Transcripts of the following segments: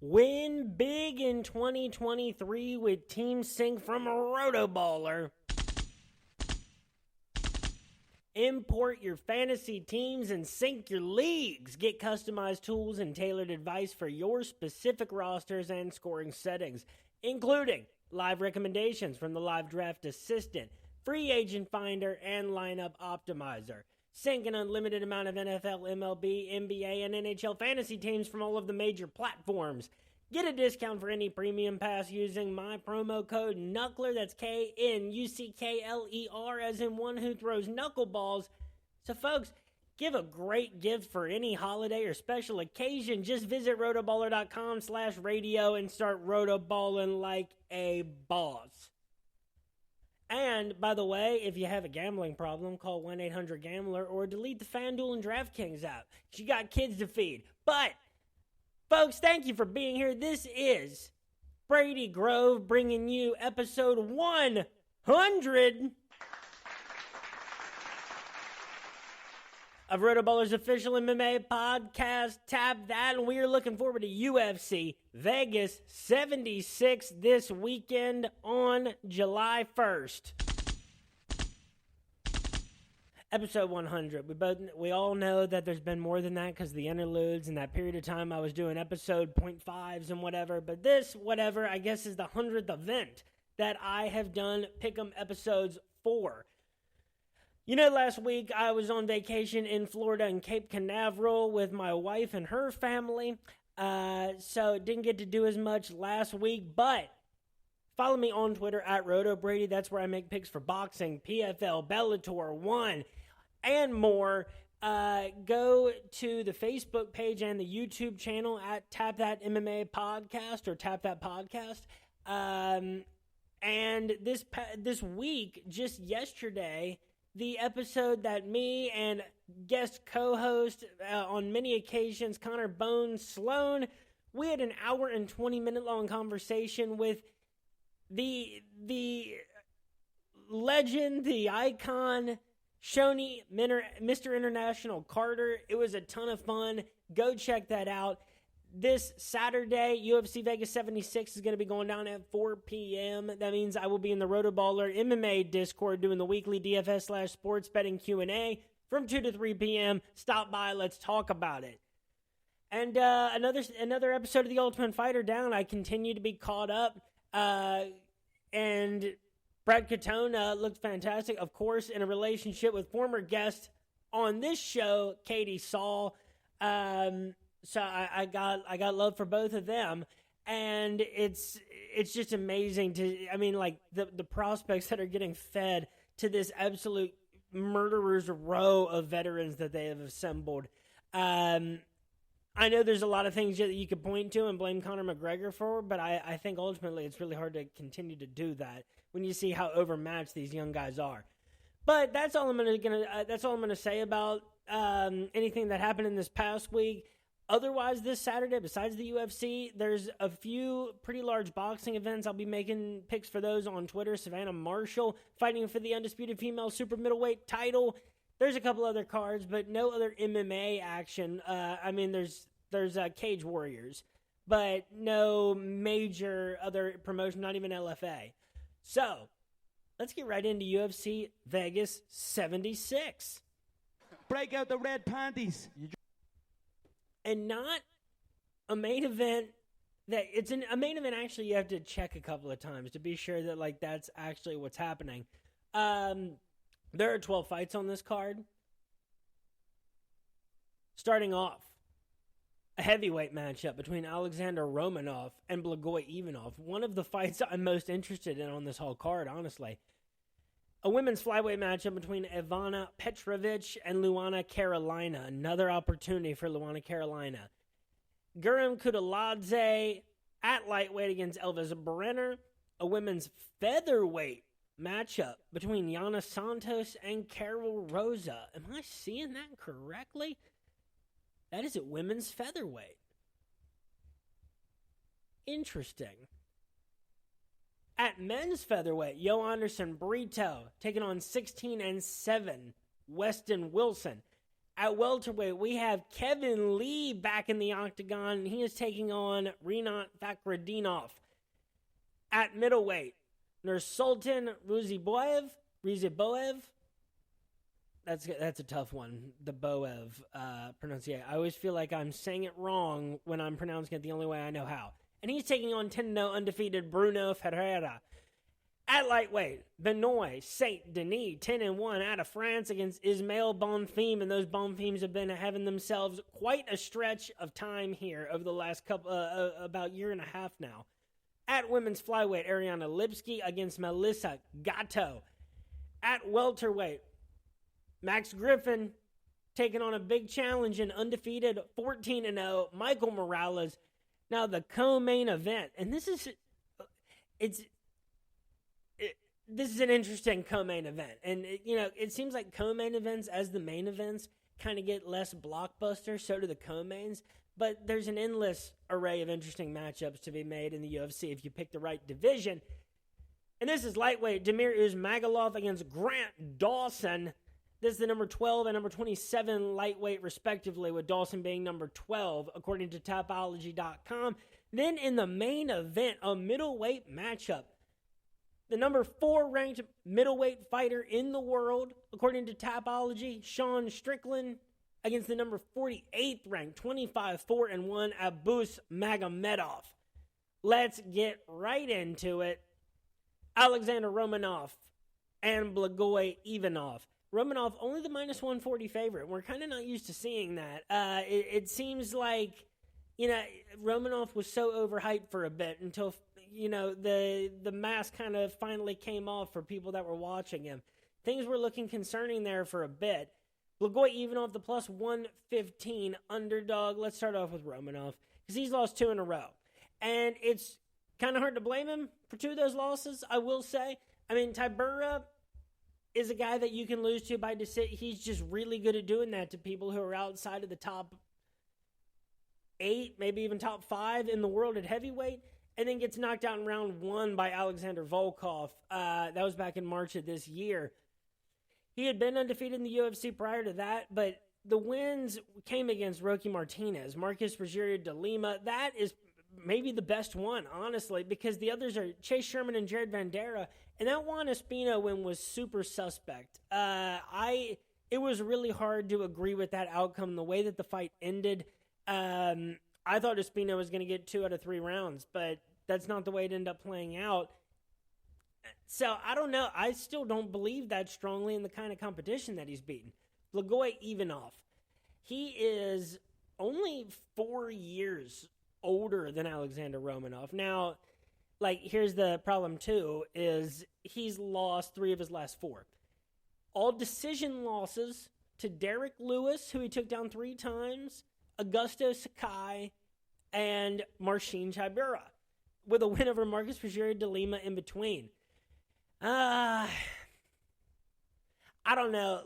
Win big in 2023 with Team Sync from RotoBaller. Import your fantasy teams and sync your leagues. Get customized tools and tailored advice for your specific rosters and scoring settings, including live recommendations from the Live Draft Assistant, Free Agent Finder, and Lineup Optimizer. Sync an unlimited amount of NFL, MLB, NBA, and NHL fantasy teams from all of the major platforms. Get a discount for any premium pass using my promo code Knuckler. That's KNUCKLER, as in one who throws knuckleballs. So, folks, give a great gift for any holiday or special occasion. Just visit rotoballer.com/radio and start rotoballing like a boss. And, by the way, if you have a gambling problem, call 1-800-GAMBLER or delete the FanDuel and DraftKings app. You got kids to feed. But, folks, thank you for being here. This is Brady Grove bringing you episode 100 of RotoBaller's official MMA podcast, Tap That, and we are looking forward to UFC Vegas 76 this weekend on July 1st. Episode 100. We all know that there's been more than that because the interludes and that period of time I was doing episode 0.5s and whatever, but this, whatever, I guess is the 100th event that I have done Pick'em episodes for. You know, last week I was on vacation in Florida in Cape Canaveral with my wife and her family, so didn't get to do as much last week, but follow me on Twitter at RotoBrady. That's where I make picks for boxing, PFL, Bellator, One, and more. Go to the Facebook page and the YouTube channel at Tap That MMA Podcast or Tap That Podcast. And this week, just yesterday, the episode that me and guest co-host on many occasions, Connor Bones Sloan, we had an hour and 20-minute long conversation with the legend, the icon, Shoney, Mr. International Carter. It was a ton of fun. Go check that out. This Saturday, UFC Vegas 76 is going to be going down at 4 p.m. That means I will be in the RotoBaller MMA Discord doing the weekly DFS/sports betting Q&A from 2 to 3 p.m. Stop by. Let's talk about it. And another episode of The Ultimate Fighter down. I continue to be caught up. And Brad Katona looked fantastic, of course, in a relationship with former guest on this show, Katie Saul. So I got love for both of them, and it's just amazing the prospects that are getting fed to this absolute murderer's row of veterans that they have assembled. I know there's a lot of things that you could point to and blame Conor McGregor for, but I think ultimately it's really hard to continue to do that when you see how overmatched these young guys are. But that's all I'm gonna say about anything that happened in this past week. Otherwise, this Saturday, besides the UFC, there's a few pretty large boxing events. I'll be making picks for those on Twitter. Savannah Marshall fighting for the undisputed female super middleweight title. There's a couple other cards, but no other MMA action. There's Cage Warriors, but no major other promotion, not even LFA. So, let's get right into UFC Vegas 76. Break out the red panties. And not a main event a main event actually you have to check a couple of times to be sure that that's actually what's happening. There are 12 fights on this card. Starting off, a heavyweight matchup between Alexander Romanov and Blagoy Ivanov. One of the fights I'm most interested in on this whole card, honestly. A women's flyweight matchup between Ivana Petrovich and Luana Carolina. Another opportunity for Luana Carolina. Guram Kudaladzei at lightweight against Elvis Brenner. A women's featherweight matchup between Yana Santos and Carol Rosa. Am I seeing that correctly? That is at women's featherweight. Interesting. At men's featherweight, Yo Anderson Brito taking on 16-7 Weston Wilson. At welterweight, we have Kevin Lee back in the octagon, and he is taking on Rinat Fakhretdinov. At middleweight, Nursultan Ruziboev. That's a tough one, the Boev pronunciation. I always feel like I'm saying it wrong when I'm pronouncing it the only way I know how. And he's taking on 10-0 undefeated Bruno Ferreira. At lightweight, Benoit Saint-Denis, 10-1 out of France against Ismail Bonfim, and those Bonfims have been having themselves quite a stretch of time here over the last about year and a half now. At women's flyweight, Ariana Lipski against Melissa Gatto. At welterweight, Max Griffin taking on a big challenge and undefeated 14-0 Michael Morales. Now the co-main event, and this is an interesting co-main event. And, it seems like co-main events as the main events kind of get less blockbuster, so do the co-mains. But there's an endless array of interesting matchups to be made in the UFC if you pick the right division. And this is lightweight, Damir Ismagulov against Grant Dawson. This is the number 12 and number 27 lightweight, respectively, with Dawson being number 12, according to Tapology.com. Then in the main event, a middleweight matchup. The number 4 ranked middleweight fighter in the world, according to Tapology, Sean Strickland, against the number 48th ranked, 25-4-1, Abus Magomedov. Let's get right into it. Alexander Romanov and Blagoy Ivanov. Romanov only the minus 140 favorite. We're kind of not used to seeing that. It seems like, Romanov was so overhyped for a bit until, the mask kind of finally came off for people that were watching him. Things were looking concerning there for a bit. Blagoy Ivanov, the plus 115 underdog. Let's start off with Romanov because he's lost 2 in a row. And it's kind of hard to blame him for 2 of those losses, I will say. I mean, Tybura is a guy that you can lose to by decision. He's just really good at doing that to people who are outside of the top 8, maybe even top 5 in the world at heavyweight, and then gets knocked out in round 1 by Alexander Volkov. That was back in March of this year. He had been undefeated in the UFC prior to that, but the wins came against Rocky Martinez, Marcus Rogerio de Lima. That is maybe the best one, honestly, because the others are Chase Sherman and Jared Vanderaa, and that Juan Espino win was super suspect. It was really hard to agree with that outcome, the way that the fight ended. I thought Espino was going to get 2 out of 3 rounds, but that's not the way it ended up playing out. So, I don't know. I still don't believe that strongly in the kind of competition that he's beaten. Blagoy Ivanov. He is only 4 years older than Alexander Romanov. Now, here's the problem, too, is he's lost 3 of his last 4. All decision losses to Derek Lewis, who he took down 3 times, Augusto Sakai, and Marcin Tybura, with a win over Marcus Rogerio de Lima in between. I don't know.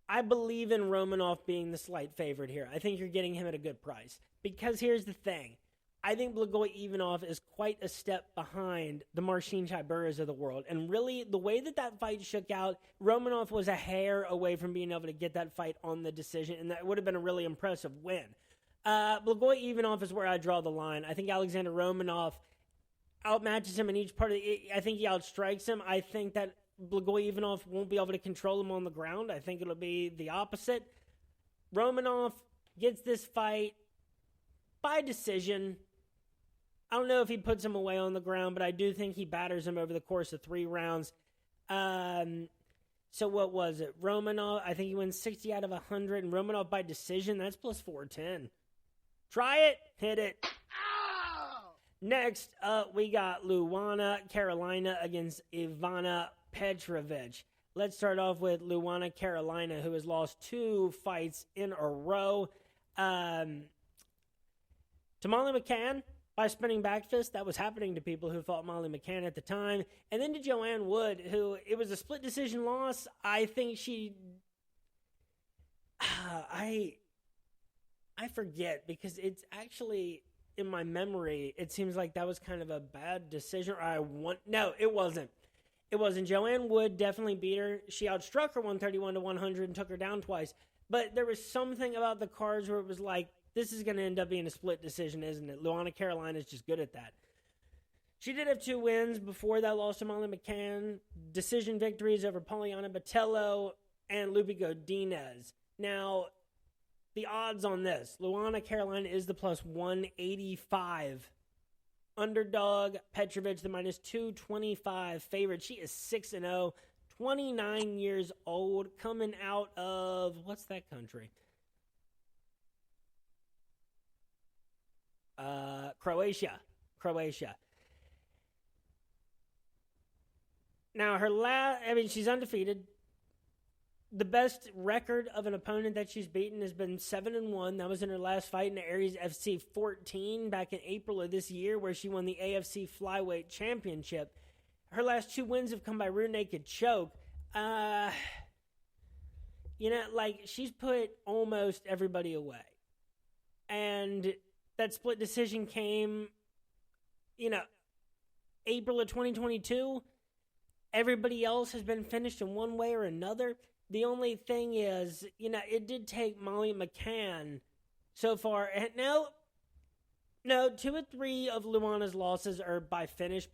I believe in Romanov being the slight favorite here. I think you're getting him at a good price. Because here's the thing. I think Blagoy Ivanov is quite a step behind the Marcin Tyburas of the world. And really, the way that fight shook out, Romanov was a hair away from being able to get that fight on the decision, and that would have been a really impressive win. Blagoy Ivanov is where I draw the line. I think Alexander Romanov outmatches him in each part of I think he outstrikes him. I think that Blagoy Ivanov won't be able to control him on the ground. I think it'll be the opposite. Romanov gets this fight by decision. I don't know if he puts him away on the ground, but I do think he batters him over the course of 3 rounds. So what was it? Romanov, I think he wins 60 out of 100, and Romanov by decision, that's plus 410. Try it, hit it. Ow! Next up, we got Luana Carolina against Ivana Petrovic. Let's start off with Luana Carolina, who has lost 2 fights in a row. Tamale McCann, by spinning back fist, that was happening to people who fought Molly McCann at the time. And then to Joanne Wood, who, it was a split decision loss. I think she... I forget, because it's actually, in my memory, it seems like that was kind of a bad decision. No, it wasn't. It wasn't. Joanne Wood definitely beat her. She outstruck her 131-100 and took her down twice. But there was something about the cards where it was like, this is going to end up being a split decision, isn't it? Luana Carolina is just good at that. She did have 2 wins. Before that, lost to Molly McCann. Decision victories over Poliana Botello and Lupi Godinez. Now, the odds on this. Luana Carolina is the plus 185. Underdog. Petrovic, the minus 225 favorite. She is 6-0. 29 years old. Coming out of, what's that country? Croatia. Now, she's undefeated. The best record of an opponent that she's beaten has been 7-1. That was in her last fight in the Aries FC 14 back in April of this year, where she won the AFC Flyweight Championship. Her last 2 wins have come by rear naked choke. She's put almost everybody away. And that split decision came, April of 2022. Everybody else has been finished in one way or another. The only thing is, it did take Molly McCann so far. And no, 2 or 3 of Luana's losses are by finish,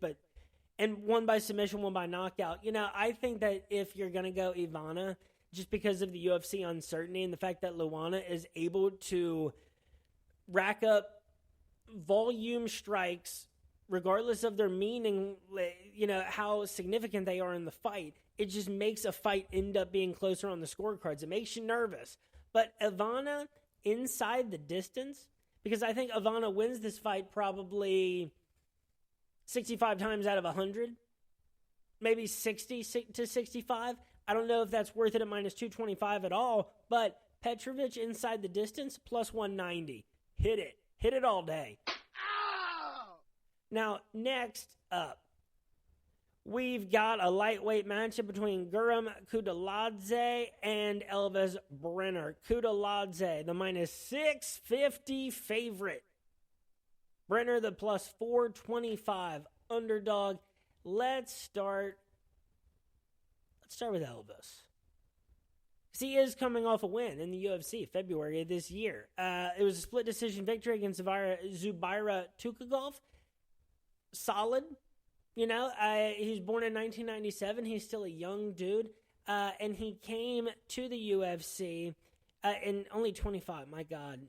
and one by submission, one by knockout. I think that if you're going to go Ivana, just because of the UFC uncertainty and the fact that Luana is able to rack up volume strikes regardless of their meaning, how significant they are in the fight, it just makes a fight end up being closer on the scorecards. It makes you nervous. But Ivana, inside the distance, because I think Ivana wins this fight probably 65 times out of 100, maybe 60 to 65. I don't know if that's worth it at minus 225 at all, but Petrovic inside the distance, plus 190. Hit it all day. Now, next up, we've got a lightweight matchup between Guram Kudaladzé and Elvis Brenner. Kudaladzé, the minus 650 favorite. Brenner, the plus 425 underdog. Let's start with Elvis. Because he is coming off a win in the UFC February of this year. It was a split decision victory against Zubaira Tukhugov. Solid. He was born in 1997. He's still a young dude. And he came to the UFC in only 25. My God.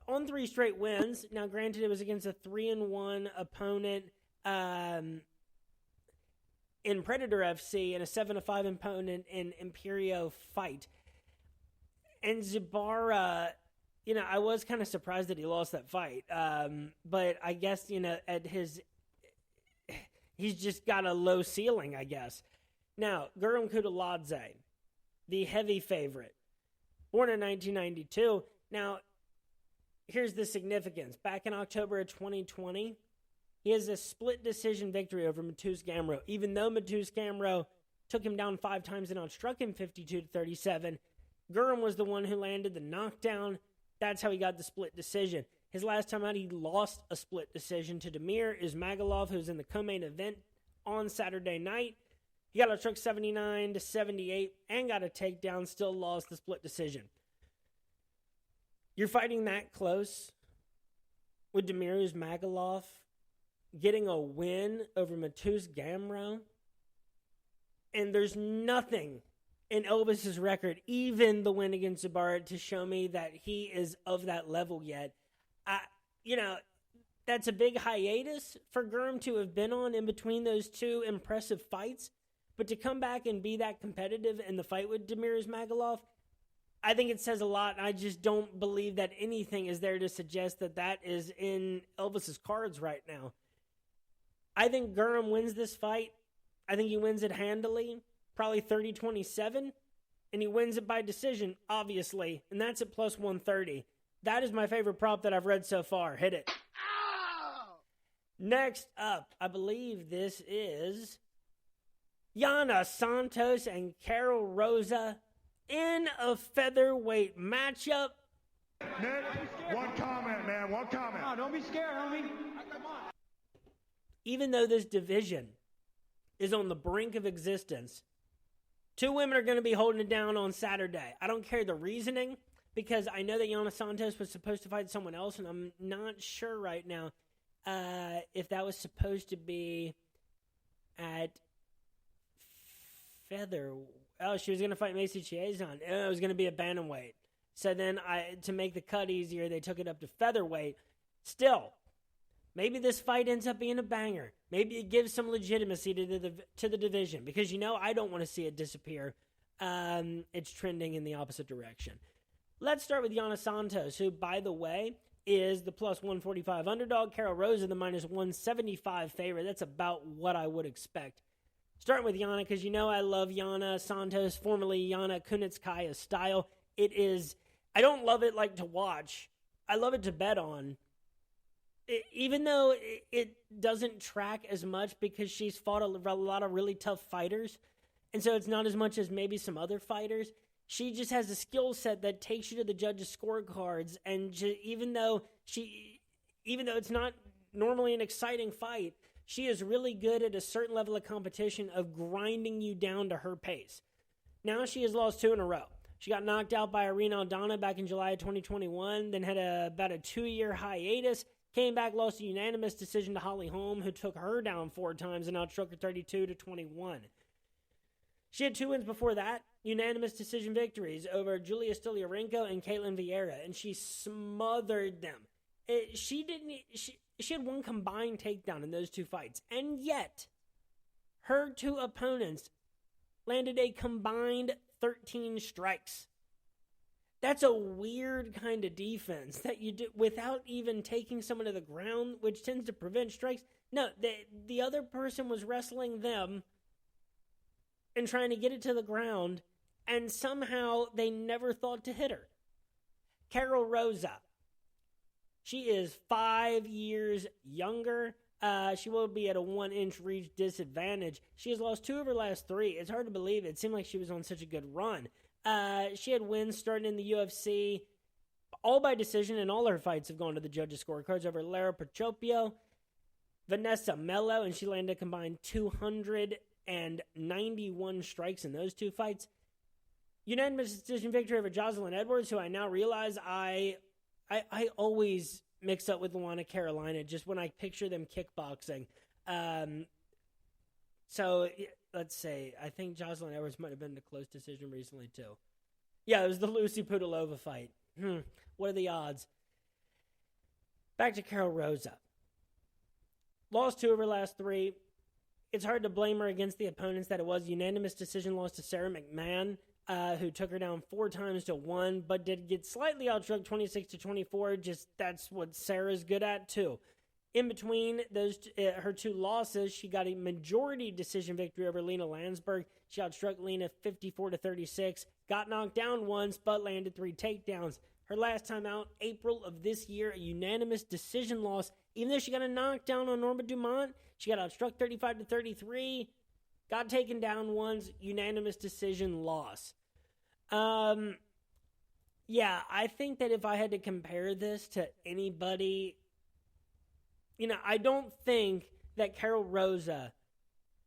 On 3 straight wins. Now, granted, it was against a 3-1 opponent in Predator FC and a 7-5 opponent in Imperio Fight. And Zubaira, I was kind of surprised that he lost that fight. But I guess, he's just got a low ceiling, I guess. Now, Guram Kudaladzé, the heavy favorite, born in 1992. Now, here's the significance. Back in October of 2020, he has a split decision victory over Mateusz Gamrot. Even though Mateusz Gamrot took him down 5 times and outstruck him 52-37, Guram was the one who landed the knockdown. That's how he got the split decision. His last time out, he lost a split decision to Damir Ismagulov, who's in the co-main event on Saturday night. He got outstruck 79-78 and got a takedown, still lost the split decision. You're fighting that close with Damir Ismagulov getting a win over Mateusz Gamrot, and there's nothing in Elvis's record, even the win against Zubaira, to show me that he is of that level yet. That's a big hiatus for Guram to have been on in between those 2 impressive fights, but to come back and be that competitive in the fight with Damir Ismagulov, I think it says a lot. I just don't believe that anything is there to suggest that that is in Elvis's cards right now. I think Guram wins this fight. I think he wins it handily, probably 30-27, and he wins it by decision, obviously, and that's at plus 130. That is my favorite prop that I've read so far. Hit it. Ow! Next up, I believe this is Yana Santos and Carol Rosa in a featherweight matchup. Nick, one comment, man. One comment. Oh, don't be scared, homie. Come on. Even though this division is on the brink of existence. 2 women are going to be holding it down on Saturday. I don't care the reasoning, because I know that Yana Santos was supposed to fight someone else, and I'm not sure right now if that was supposed to be at feather. Oh, she was going to fight Macy Chiasson. It was going to be a bantamweight. So then, to make the cut easier, they took it up to featherweight. Still, maybe this fight ends up being a banger. Maybe it gives some legitimacy to the division, because I don't want to see it disappear. It's trending in the opposite direction. Let's start with Yana Santos, who, by the way, is the plus 145 underdog. Carol Rosa, the minus 175 favorite. That's about what I would expect. Starting with Yana, because I love Yana Santos, formerly Yana Kunitskaya style. I don't love it like to watch. I love it to bet on. Even though it doesn't track as much, because she's fought a lot of really tough fighters, and so it's not as much as maybe some other fighters. She just has a skill set that takes you to the judges' scorecards, and even though it's not normally an exciting fight, she is really good at a certain level of competition of grinding you down to her pace. Now she has lost 2 in a row. She got knocked out by Irene Aldana back in July of 2021, then had about a 2-year hiatus, came back, lost a unanimous decision to Holly Holm, who took her down 4 times and outstruck her 32-21. She had 2 wins before that, unanimous decision victories over Julia Stoliarenko and Caitlin Vieira, and she smothered them. She had 1 combined takedown in those 2 fights, and yet her 2 opponents landed a combined 13 strikes. That's a weird kind of defense that you do without even taking someone to the ground, which tends to prevent strikes. No, the other person was wrestling them and trying to get it to the ground, and somehow they never thought to hit her. Carol Rosa. She is 5 years younger. She will be at a 1-inch reach disadvantage. She has lost 2 of her last 3. It's hard to believe. It seemed like she was on such a good run. She had wins starting in the UFC, all by decision, and all her fights have gone to the judges' scorecards over Lara Procopio, Vanessa Mello, and she landed a combined 291 strikes in those 2 fights. Unanimous decision victory over Jocelyn Edwards, who I now realize I always mix up with Luana Carolina just when I picture them kickboxing. So let's say, I think Jocelyn Edwards might have been a close decision recently too. Yeah, it was the Lucy Pudilova fight. What are the odds? Back to Carol Rosa. Lost 2 of her last 3. It's hard to blame her against the opponents that it was. Unanimous decision loss to Sarah McMahon, who took her down 4 times to 1, but did get slightly outstruck 26-24. Just that's what Sarah's good at too. In between those, her 2 losses, she got a majority decision victory over Lena Landsberg. She outstruck Lena 54-36, got knocked down once, but landed 3 takedowns. Her last time out, April of this year, a unanimous decision loss. Even though she got a knockdown on Norma Dumont, she got outstruck 35-33, got taken down once, unanimous decision loss. Yeah, I think that if I had to compare this to anybody, I don't think that Carol Rosa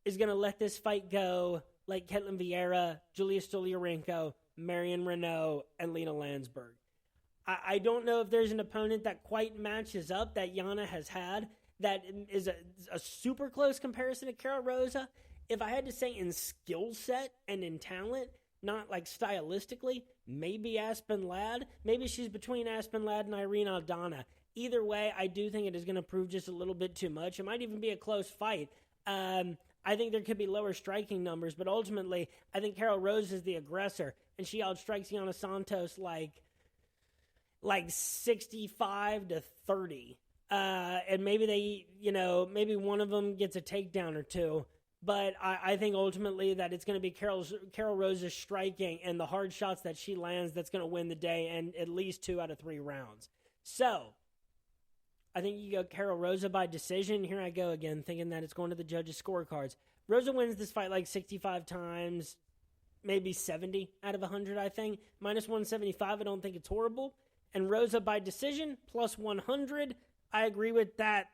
is going to let this fight go like Caitlin Vieira, Julia Stoliarenko, Marion Renault, and Lena Landsberg. I don't know if there's an opponent that quite matches up that Yana has had that is a super close comparison to Carol Rosa. If I had to say in skill set and in talent, not like stylistically, maybe Aspen Ladd. Maybe she's between Aspen Ladd and Irene Aldana. Either way, I do think it is going to prove just a little bit too much. It might even be a close fight. I think there could be lower striking numbers, but ultimately, I think Carol Rose is the aggressor, and she outstrikes Yana Santos like 65-30. And maybe maybe one of them gets a takedown or 2. But I think ultimately that it's going to be Carol Rose's striking and the hard shots that she lands that's going to win the day, and at least 2 out of 3 rounds. So, I think you go Carol Rosa by decision. Here I go again, thinking that it's going to the judges' scorecards. Rosa wins this fight like 65 times, maybe 70 out of 100, I think. Minus 175, I don't think it's horrible. And Rosa by decision, plus 100. I agree with that.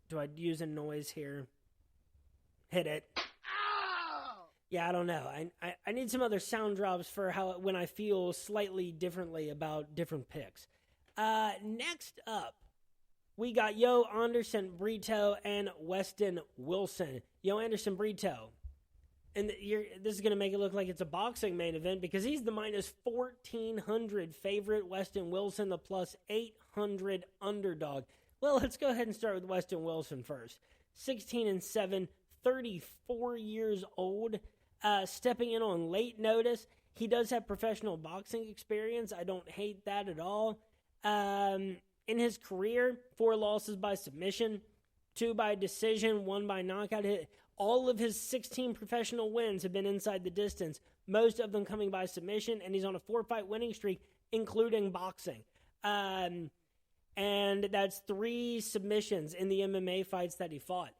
Do I use a noise here? Hit it. Yeah, I don't know. I need some other sound drops for when I feel slightly differently about different picks. Next up, we got Yo Anderson Brito and Weston Wilson. Yo Anderson Brito. And this is going to make it look like it's a boxing main event because he's the minus 1,400 favorite. Weston Wilson, the plus 800 underdog. Well, let's go ahead and start with Weston Wilson first. 16-7, 34 years old. Stepping in on late notice. He does have professional boxing experience. I don't hate that at all. In his career, 4 losses by submission, 2 by decision, 1 by knockout. All of his 16 professional wins have been inside the distance, most of them coming by submission, and he's on a 4-fight winning streak, including boxing. And that's 3 submissions in the MMA fights that he fought.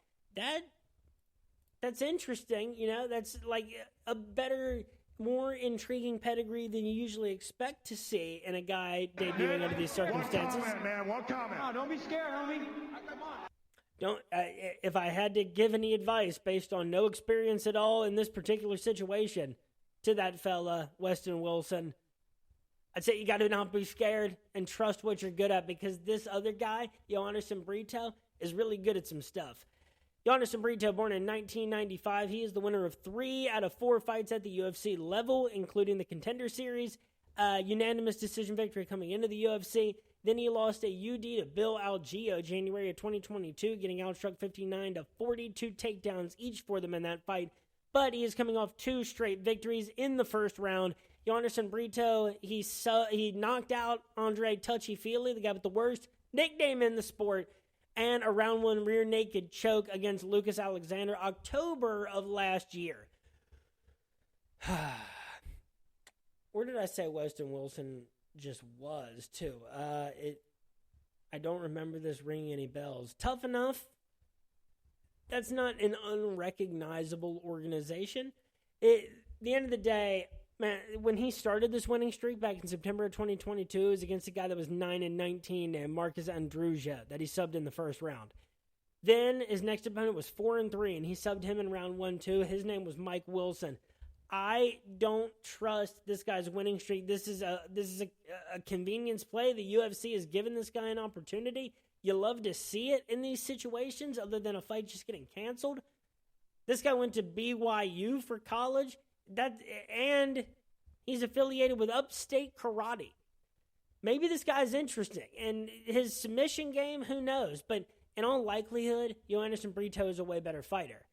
That's interesting. That's like a better, more intriguing pedigree than you usually expect to see in a guy debuting under these circumstances. One comment, man. One comment. Oh, don't be scared, homie. Come on. If I had to give any advice based on no experience at all in this particular situation to that fella, Weston Wilson, I'd say you got to not be scared and trust what you're good at because this other guy, Yo Anderson Brito, is really good at some stuff. Anderson Brito, born in 1995, he is the winner of 3 out of 4 fights at the UFC level, including the Contender Series. Unanimous decision victory coming into the UFC. Then he lost a UD to Bill Algeo January of 2022, getting outstruck 59 to 42 takedowns each for them in that fight. But he is coming off 2 straight victories in the first round. Anderson Brito, he knocked out Andre Touchy-Feely, the guy with the worst nickname in the sport, and a round 1 rear naked choke against Lucas Alexander, October of last year. Where did I say Weston Wilson just was, too? I don't remember this ringing any bells. Tough Enough? That's not an unrecognizable organization. At the end of the day, man, when he started this winning streak back in September of 2022, it was against a guy that was 9-19, and Marcus Andruja, that he subbed in the first round. Then his next opponent was 4-3, and he subbed him in round 1 too. His name was Mike Wilson. I don't trust this guy's winning streak. This is a convenience play. The UFC has given this guy an opportunity. You love to see it in these situations, other than a fight just getting canceled. This guy went to BYU for college. And he's affiliated with Upstate Karate. Maybe this guy's interesting. And his submission game, who knows? But in all likelihood, Yo Anderson Brito is a way better fighter.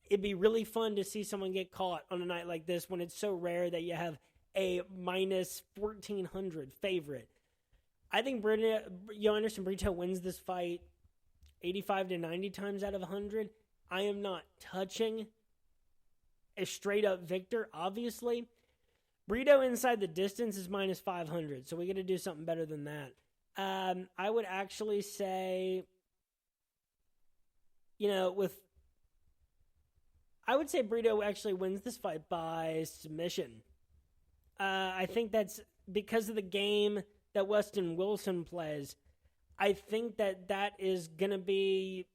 It'd be really fun to see someone get caught on a night like this when it's so rare that you have a minus 1,400 favorite. I think Yo Anderson Brito wins this fight 85 to 90 times out of 100. I am not touching a straight-up victor, obviously. Brito inside the distance is minus 500, so we got to do something better than that. I would actually say, I would say Brito actually wins this fight by submission. I think that's because of the game that Weston Wilson plays. I think that is going to be...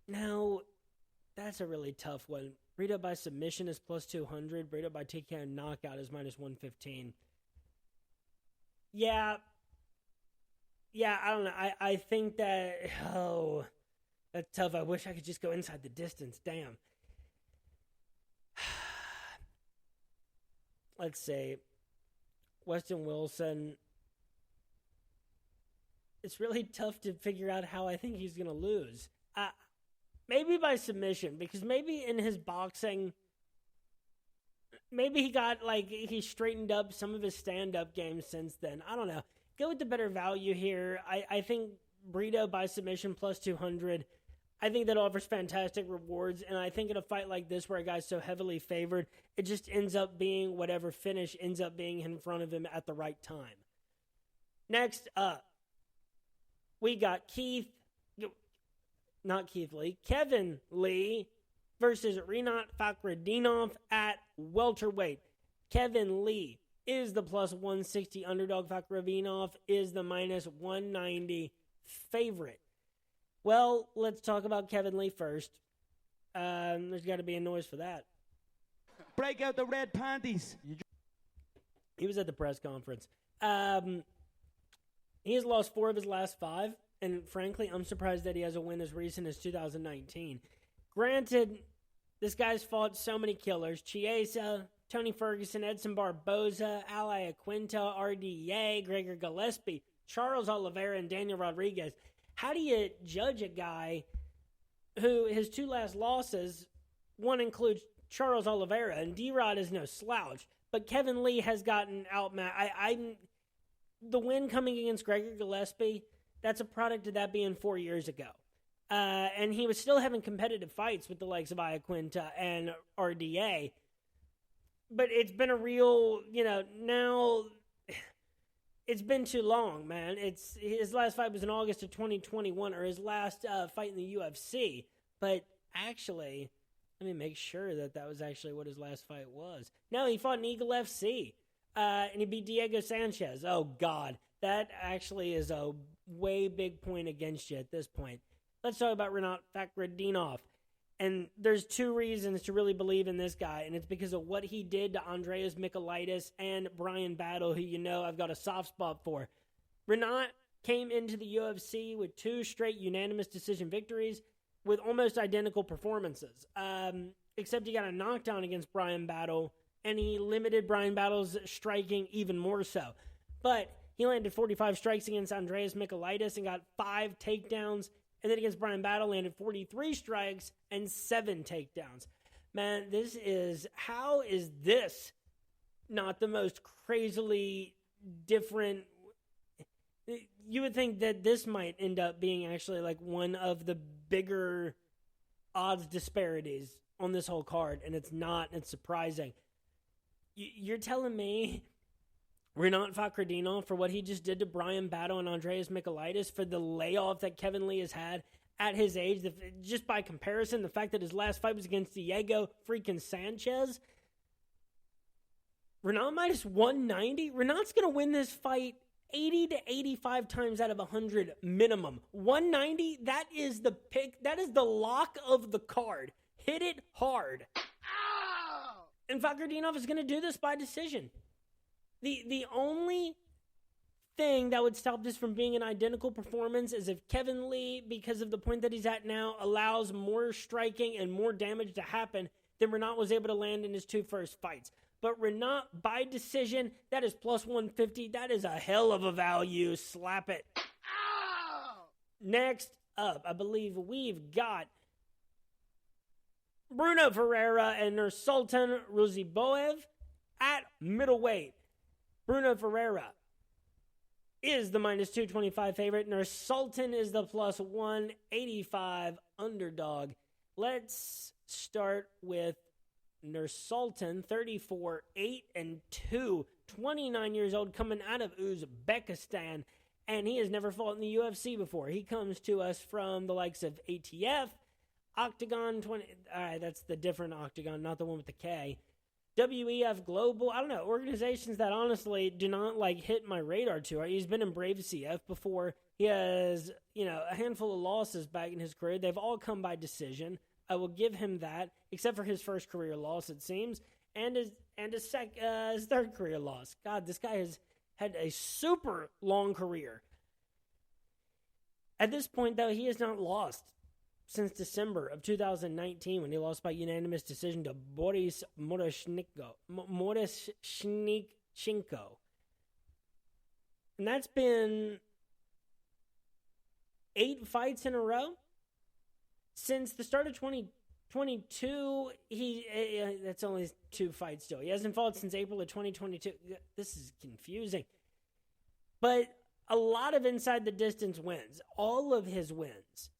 Now... That's a really tough one. Brito by submission is plus 200. Brito by TKO knockout is minus 115. Yeah, I don't know. I think that... Oh, that's tough. I wish I could just go inside the distance. Damn. Let's see. Weston Wilson. It's really tough to figure out how I think he's going to lose. Maybe by submission, because maybe in his boxing, maybe he straightened up some of his stand-up games since then. I don't know. Go with the better value here. I think Brito by submission plus 200. I think that offers fantastic rewards, and I think in a fight like this where a guy's so heavily favored, it just ends up being whatever finish ends up being in front of him at the right time. Next up, we got Kevin Lee versus Rinat Fakhretdinov at welterweight. Kevin Lee is the plus 160 underdog. Fakhretdinov is the minus 190 favorite. Well, let's talk about Kevin Lee first. There's got to be a noise for that. Break out the red panties. He was at the press conference. He has lost 4 of his last 5, and frankly, I'm surprised that he has a win as recent as 2019. Granted, this guy's fought so many killers. Chiesa, Tony Ferguson, Edson Barboza, Ali Aquinta, RDA, Gregor Gillespie, Charles Oliveira, and Daniel Rodriguez. How do you judge a guy who his 2 last losses, one includes Charles Oliveira, and D-Rod is no slouch, but Kevin Lee has gotten outmatched. The win coming against Gregor Gillespie, that's a product of that being 4 years ago. And he was still having competitive fights with the likes of Iaquinta and RDA. But it's been a real, now it's been too long, man. His last fight was in August of 2021, or his last fight in the UFC. But actually, let me make sure that was actually what his last fight was. No, he fought in Eagle FC. And he beat Diego Sanchez. Oh, God. That actually is a way big point against you at this point. Let's talk about Rinat Fakhretdinov. And there's 2 reasons to really believe in this guy, and it's because of what he did to Andreas Michailidis and Brian Battle, who I've got a soft spot for. Rinat came into the UFC with 2 straight unanimous decision victories with almost identical performances, except he got a knockdown against Brian Battle, and he limited Brian Battle's striking even more so. But he landed 45 strikes against Andreas Michailidis and got 5 takedowns. And then against Brian Battle, landed 43 strikes and 7 takedowns. Man, how is this not the most crazily different? You would think that this might end up being actually like one of the bigger odds disparities on this whole card, and it's not. It's surprising. You're telling me Rinat Fakhretdinov, for what he just did to Brian Battle and Andreas Michailidis, for the layoff that Kevin Lee has had at his age, just by comparison, the fact that his last fight was against Diego freaking Sanchez, Rinat minus 190? Rinat's going to win this fight 80 to 85 times out of 100 minimum. 190, that is the pick. That is the lock of the card. Hit it hard. Ow! And Fakhretdinov is going to do this by decision. The only thing that would stop this from being an identical performance is if Kevin Lee, because of the point that he's at now, allows more striking and more damage to happen than Rinat was able to land in his 2 first fights. But Rinat, by decision, that is plus 150. That is a hell of a value. Slap it. Ow! Next up, I believe we've got Bruno Ferreira and Nursultan Ruziboev at middleweight. Bruno Ferreira is the minus 225 favorite. Nursultan is the plus 185 underdog. Let's start with Nursultan, 34-8-2, 29 years old, coming out of Uzbekistan, and he has never fought in the UFC before. He comes to us from the likes of ATF, Octagon 20. All right, that's the different Octagon, not the one with the K. WEF Global, I don't know, organizations that honestly do not hit my radar too. Right? He's been in Brave CF before. He has, a handful of losses back in his career. They've all come by decision. I will give him that, except for his first career loss, it seems, and his third career loss. God, this guy has had a super long career. At this point, though, he has not lost since December of 2019 when he lost by unanimous decision to Boris Moroshnichenko. And that's been 8 fights in a row. Since the start of 2022, that's only 2 fights still. He hasn't fought since April of 2022. This is confusing. But a lot of inside the distance wins. All of his wins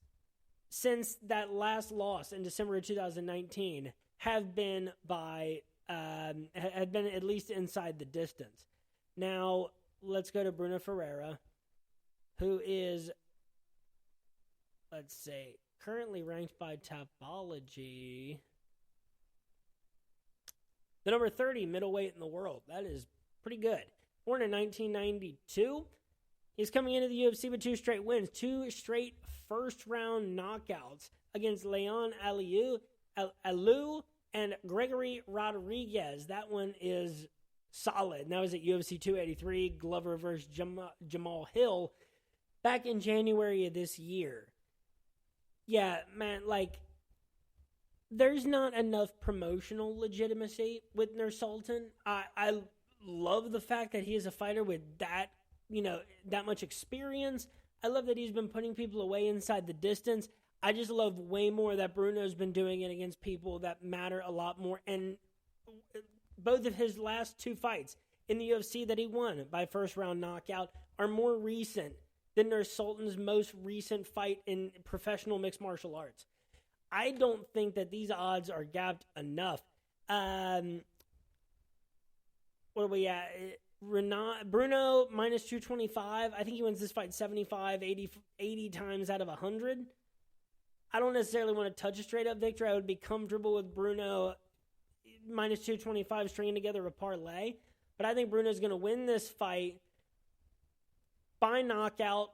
since that last loss in December of 2019 have been at least inside the distance. Now, let's go to Bruno Ferreira, who is, let's see, currently ranked by Tapology the number 30 middleweight in the world. That is pretty good. Born in 1992, He's coming into the UFC with 2 straight wins, 2 straight first-round knockouts against Leon Alou and Gregory Rodriguez. That one is solid. And that was at UFC 283, Glover versus Jamal Hill, back in January of this year. Yeah, man, like, there's not enough promotional legitimacy with Nursultan. I love the fact that he is a fighter with that much experience. I love that he's been putting people away inside the distance. I just love way more that Bruno's been doing it against people that matter a lot more. And both of his last 2 fights in the UFC that he won by first-round knockout are more recent than Nursultan's most recent fight in professional mixed martial arts. I don't think that these odds are gapped enough. What are we at? Bruno minus 225. I think he wins this fight 75, 80 times out of 100. I don't necessarily want to touch a straight-up victory. I would be comfortable with Bruno minus 225 stringing together a parlay. But I think Bruno's going to win this fight by knockout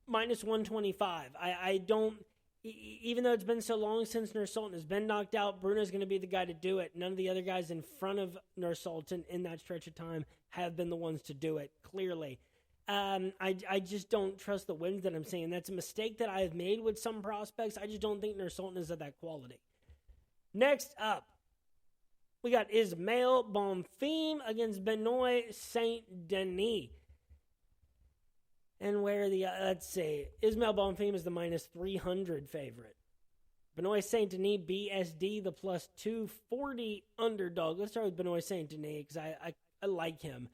minus 125. I don't... Even though it's been so long since Nursultan has been knocked out, Bruno's going to be the guy to do it. None of the other guys in front of Nursultan in that stretch of time have been the ones to do it, clearly. I just don't trust the wins that I'm seeing. That's a mistake that I've made with some prospects. I just don't think Nursultan is of that quality. Next up, we got Ismail Bonfim against Benoit Saint-Denis. And where let's see, Ismail Bonfim is the minus 300 favorite. Benoit Saint-Denis, BSD, the plus 240 underdog. Let's start with Benoit Saint-Denis because I like him.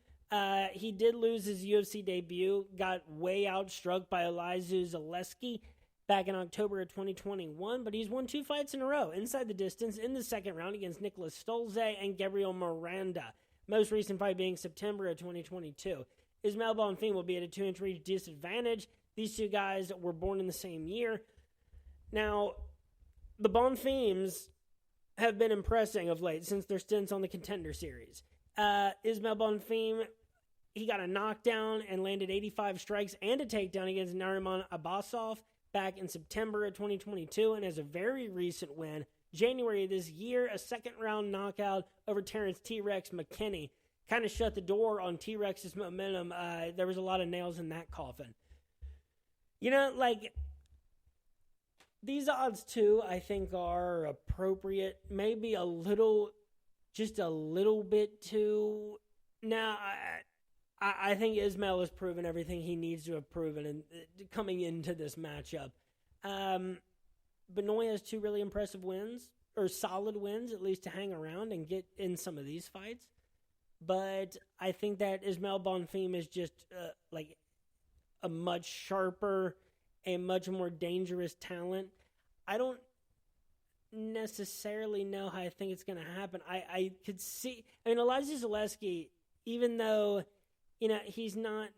He did lose his UFC debut, got way outstruck by Elizeu Zaleski back in October of 2021, but he's won 2 fights in a row inside the distance in the second round against Nicolas Stolze and Gabriel Miranda. Most recent fight being September of 2022. Ismail Bonfim will be at a 2-3 disadvantage. These 2 guys were born in the same year. Now, the Bonfims have been impressing of late since their stints on the Contender Series. Ismail Bonfim, he got a knockdown and landed 85 strikes and a takedown against Nariman Abbasov back in September of 2022, and has a very recent win, January of this year, a second-round knockout over Terrence T-Rex McKinney. Kind of shut the door on T-Rex's momentum. There was a lot of nails in that coffin. These odds, too, I think are appropriate. Maybe just a little bit too. Now, I think Ismail has proven everything he needs to have proven coming into this matchup. Benoit has 2 really impressive wins, or solid wins, at least to hang around and get in some of these fights. But I think that Ismail Bonfim is just a much sharper, a much more dangerous talent. I don't necessarily know how I think it's going to happen. I could see... Elizeu Zaleski, even though, he's not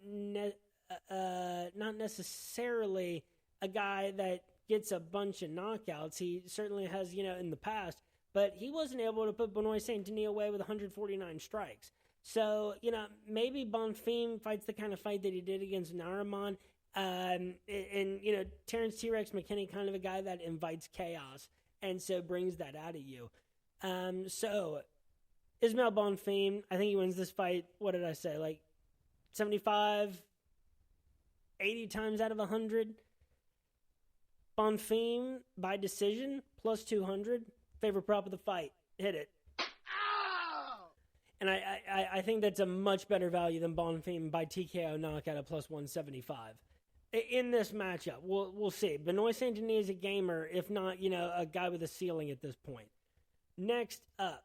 necessarily a guy that gets a bunch of knockouts. He certainly has, in the past. But he wasn't able to put Benoit Saint-Denis away with 149 strikes. So, maybe Bonfim fights the kind of fight that he did against Nariman. And Terrence T-Rex McKinney, kind of a guy that invites chaos and so brings that out of you. So, Ismail Bonfim, I think he wins this fight, what did I say, 75, 80 times out of 100. Bonfim, by decision, plus 200. Favorite prop of the fight. Hit it. Ow! And I think that's a much better value than Bonfim by TKO knockout at plus 175. In this matchup, we'll see. Benoit Saint-Denis is a gamer, if not, a guy with a ceiling at this point. Next up,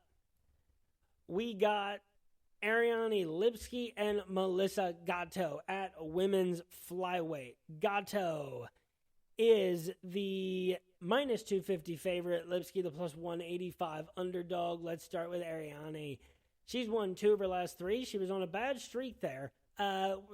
we got Ariane Lipski and Melissa Gatto at women's flyweight. Gatto is the minus 250 favorite. Lipski, the plus 185 underdog. Let's start with Ariane. She's won 2 of her last 3. She was on a bad streak there.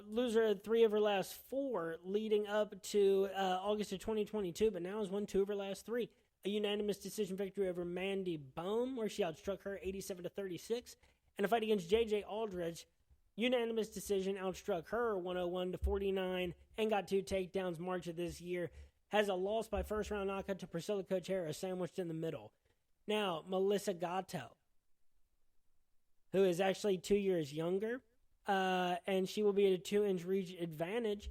Loser had 3 of her last 4 leading up to August of 2022, but now has won 2 of her last 3. A unanimous decision victory over Mandy Bohm, where she outstruck her 87-36, and a fight against J.J. Aldridge, unanimous decision, outstruck her 101-49 and got 2 takedowns March of this year. Has a loss by first-round knockout to Priscilla Cochera, sandwiched in the middle. Now, Melissa Gatto, who is actually 2 years younger, and she will be at a 2-inch reach advantage.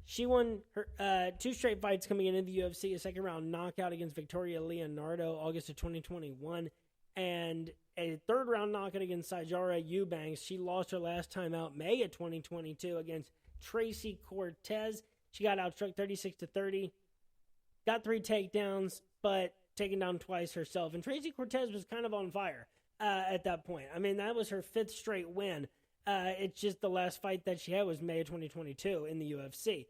She won her 2 straight fights coming into the UFC, a second-round knockout against Victoria Leonardo, August of 2021, and a third-round knockout against Sijara Eubanks. She lost her last time out May of 2022 against Tracy Cortez. She got outstruck 36-30, got 3 takedowns, but taken down twice herself. And Tracy Cortez was kind of on fire at that point. I mean, that was her 5th straight win. It's just the last fight that she had was May of 2022 in the UFC.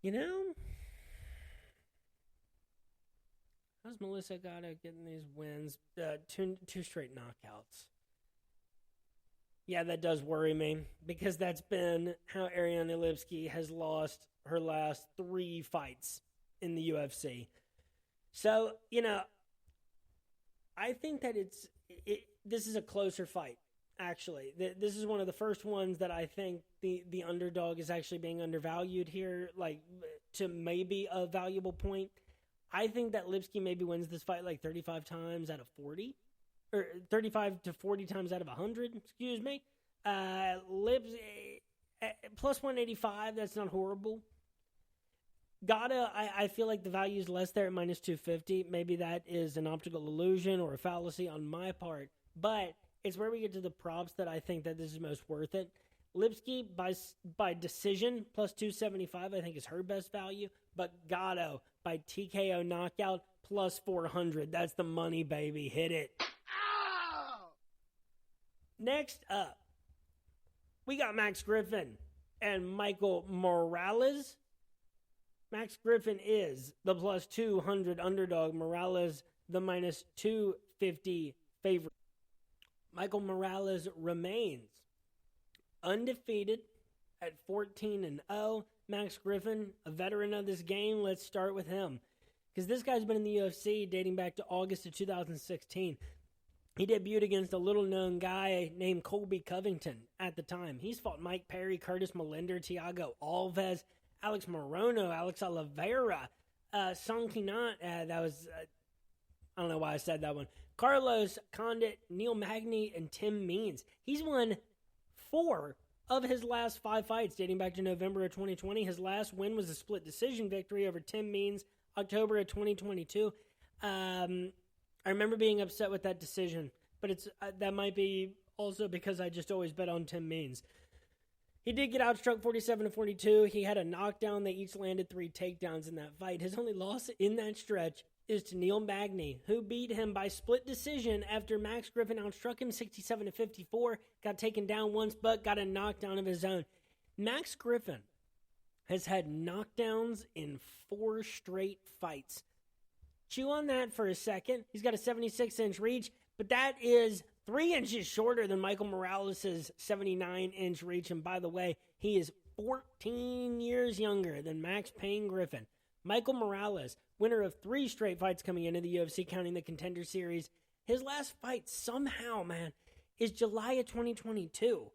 You know, how's Melissa Gatto getting these wins? 2 straight knockouts. Yeah, that does worry me, because that's been how Ariane Lipski has lost her last 3 fights in the UFC. So, you know, I think that this is a closer fight, actually. This is one of the first ones that I think the underdog is actually being undervalued here, like, to maybe a valuable point. I think that Lipski maybe wins this fight like 35 times out of 40, or 35 to 40 times out of 100, excuse me. Lipski, plus 185, that's not horrible. Gatto, I feel like the value is less there at minus 250. Maybe that is an optical illusion or a fallacy on my part. But it's where we get to the props that I think that this is most worth it. Lipski, by decision, plus 275, I think is her best value. But Gatto, by TKO knockout, plus 400. That's the money, baby. Hit it. Ow! Next up, we got Max Griffin and Michael Morales. Max Griffin is the plus 200 underdog. Morales, the minus 250 favorite. Michael Morales remains undefeated at 14-0. Max Griffin, a veteran of this game. Let's start with him, because this guy's been in the UFC dating back to August of 2016. He debuted against a little-known guy named Colby Covington at the time. He's fought Mike Perry, Curtis Melinder, Thiago Alves, Alex Morono, Alex Oliveira, Song Kinant, that was, I don't know why I said that one, Carlos Condit, Neil Magny, and Tim Means. He's won 4 of his last 5 fights dating back to November of 2020. His last win was a split decision victory over Tim Means, October of 2022. I remember being upset with that decision, but it's that might be also because I just always bet on Tim Means. He did get outstruck 47-42. He had a knockdown. They each landed 3 takedowns in that fight. His only loss in that stretch is to Neil Magny, who beat him by split decision after Max Griffin outstruck him 67-54, got taken down once, but got a knockdown of his own. Max Griffin has had knockdowns in 4 straight fights. Chew on that for a second. He's got a 76-inch reach, but that is 3 inches shorter than Michael Morales' 79-inch reach. And by the way, he is 14 years younger than Max Payne Griffin. Michael Morales, winner of 3 straight fights coming into the UFC, counting the Contender Series. His last fight, somehow, man, is July of 2022.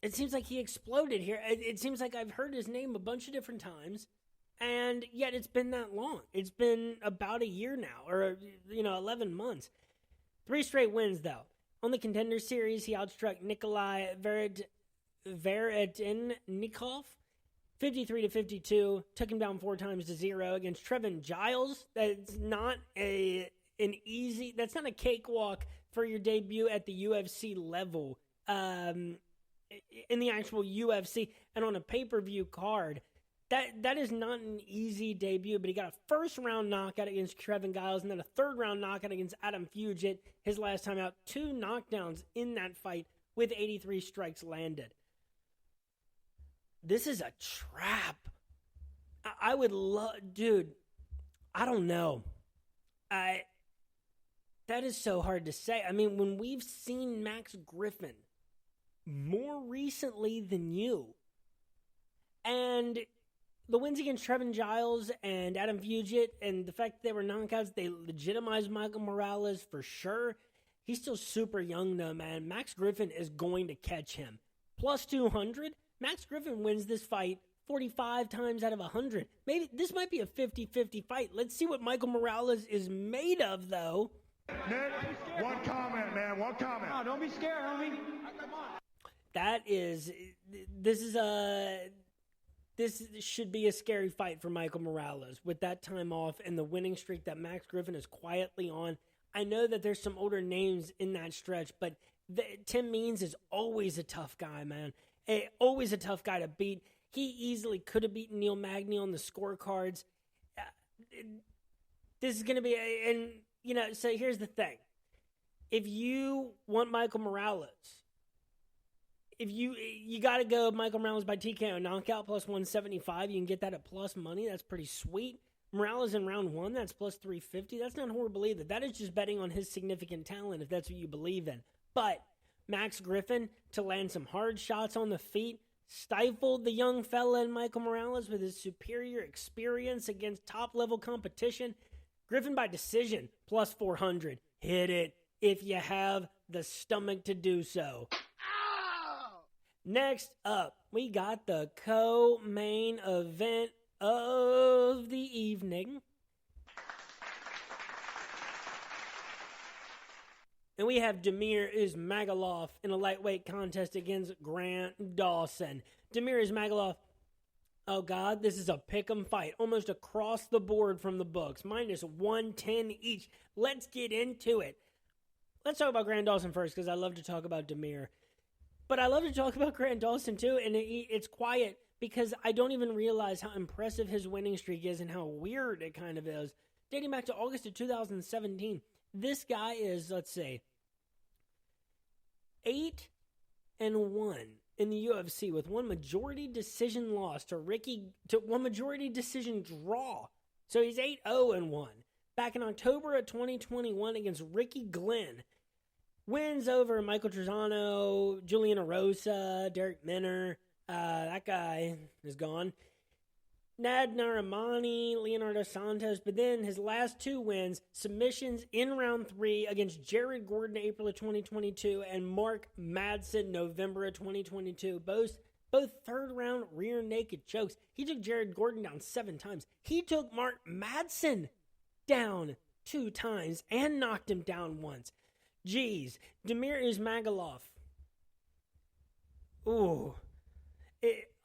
It seems like he exploded here. It seems like I've heard his name a bunch of different times, and yet it's been that long. It's been about a year now, or, 11 months. 3 straight wins, though. On the Contender Series, he outstruck Nikolai Veredennikov 53-52, took him down 4 times to 0 against Trevin Giles. That's not a cakewalk for your debut at the UFC level, in the actual UFC and on a pay-per-view card. That is not an easy debut, but he got a first-round knockout against Trevin Giles and then a third-round knockout against Adam Fugit. His last time out, 2 knockdowns in that fight with 83 strikes landed. This is a trap. I would love... Dude, I don't know. That is so hard to say. I mean, when we've seen Max Griffin more recently than you, and the wins against Trevin Giles and Adam Fugit and the fact that they were knockouts, they legitimized Michael Morales for sure. He's still super young, though, man. Max Griffin is going to catch him. Plus 200, Max Griffin wins this fight 45 times out of 100. Maybe this might be a 50-50 fight. Let's see what Michael Morales is made of, though. Nick, one comment, man. One comment. Oh, don't be scared, homie. Come on. This should be a scary fight for Michael Morales with that time off and the winning streak that Max Griffin is quietly on. I know that there's some older names in that stretch, but Tim Means is always a tough guy, man. Always a tough guy to beat. He easily could have beaten Neil Magny on the scorecards. This is going to be, so here's the thing. If you want Michael Morales, if you got to go Michael Morales by TKO knockout plus 175, you can get that at plus money. That's pretty sweet. Morales in round 1, that's plus 350. That's not horrible either. That is just betting on his significant talent, if that's what you believe in. But Max Griffin to land some hard shots on the feet, stifled the young fella in Michael Morales with his superior experience against top-level competition. Griffin by decision, plus 400. Hit it if you have the stomach to do so. Next up, we got the co-main event of the evening. And we have Damir Ismagulov in a lightweight contest against Grant Dawson. Damir Ismagulov, oh God, this is a pick'em fight. Almost across the board from the books. Minus 110 each. Let's get into it. Let's talk about Grant Dawson first, because I love to talk about Damir. But I love to talk about Grant Dawson too, and it's quiet because I don't even realize how impressive his winning streak is and how weird it kind of is. Dating back to August of 2017, this guy is, let's say, 8-1 in the UFC with one majority decision loss to one majority decision draw. So he's 8-0-1. Back in October of 2021 against Ricky Glenn. Wins over Michael Trezano, Julian Erosa, Derek Minner. That guy is gone. Nad Narimani, Leonardo Santos. But then his last 2 wins, submissions in round 3 against Jared Gordon, April of 2022, and Mark Madsen, November of 2022. Both third-round rear naked chokes. He took Jared Gordon down 7 times. He took Mark Madsen down 2 times and knocked him down once. Jeez, Damir Ismagulov. Ooh.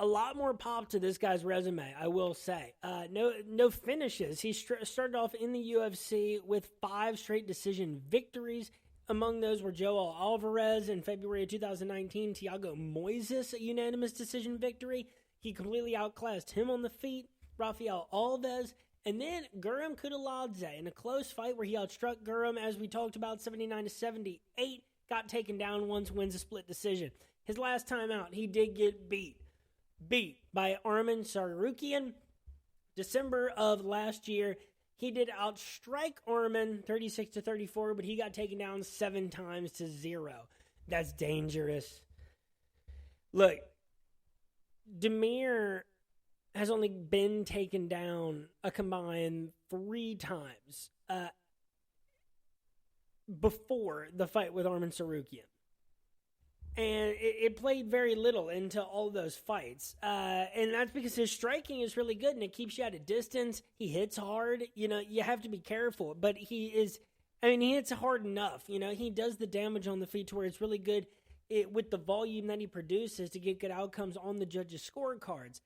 A lot more pop to this guy's resume, I will say. No finishes. He started off in the UFC with 5 straight decision victories. Among those were Joel Alvarez in February of 2019. Thiago Moises, a unanimous decision victory. He completely outclassed him on the feet. Rafael Alves. And then Guram Kutaladze in a close fight where he outstruck Guram, as we talked about, 79-78. Got taken down once, wins a split decision. His last time out, he did get beat by Arman Tsarukyan. December of last year, he did outstrike Arman 36-34, but he got taken down 7 times to 0. That's dangerous. Look, Damir has only been taken down a combined 3 times before the fight with Arman Tsarukyan. And it played very little into all those fights. And that's because his striking is really good and it keeps you at a distance. He hits hard. You have to be careful. But he hits hard enough. He does the damage on the feet to where it's really good with the volume that he produces to get good outcomes on the judges' scorecards.